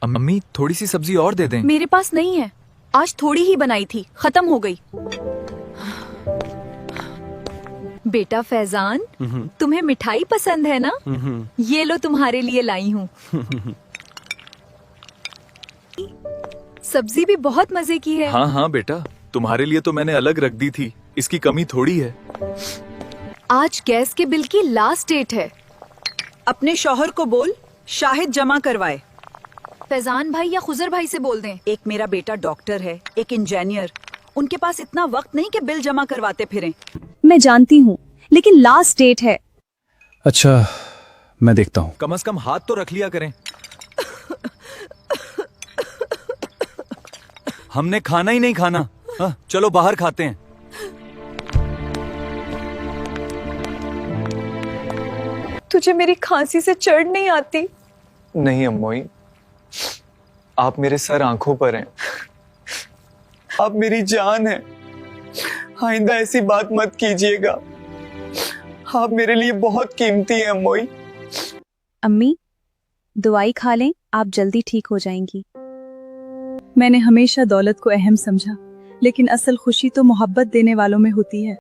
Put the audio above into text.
अम्मी थोड़ी सी सब्जी और दे दें। मेरे पास नहीं है, आज थोड़ी ही बनाई थी, खत्म हो गई। बेटा फैजान, तुम्हें मिठाई पसंद है ना? ये लो तुम्हारे लिए लाई हूँ। सब्जी भी बहुत मजे की है। हाँ हाँ बेटा, तुम्हारे लिए तो मैंने अलग रख दी थी, इसकी कमी थोड़ी है। आज गैस के बिल की लास्ट डेट है। अपने शौहर को बोल शाहिद जमा करवाए। फैजान भाई या खुजर भाई से बोल दें। एक मेरा बेटा डॉक्टर है, एक इंजीनियर, उनके पास इतना वक्त नहीं कि बिल जमा करवाते फिरें। मैं जानती हूँ, लेकिन लास्ट डेट है। अच्छा, मैं देखता हूँ। कम से कम हाथ तो रख लिया करें। हमने खाना ही नहीं खाना। चलो बाहर खाते हैं। तुझे मेरी खांसी से चढ़ नहीं आती? नहीं अम्मोई, आप मेरे सर आंखों पर हैं, आप मेरी जान हैं। आइंदा ऐसी बात मत कीजिएगा, आप मेरे लिए बहुत कीमती हैं अम्मोई। अम्मी, दवाई खा लें, आप जल्दी ठीक हो जाएंगी। मैंने हमेशा दौलत को अहम समझा, लेकिन असल खुशी तो मोहब्बत देने वालों में होती है।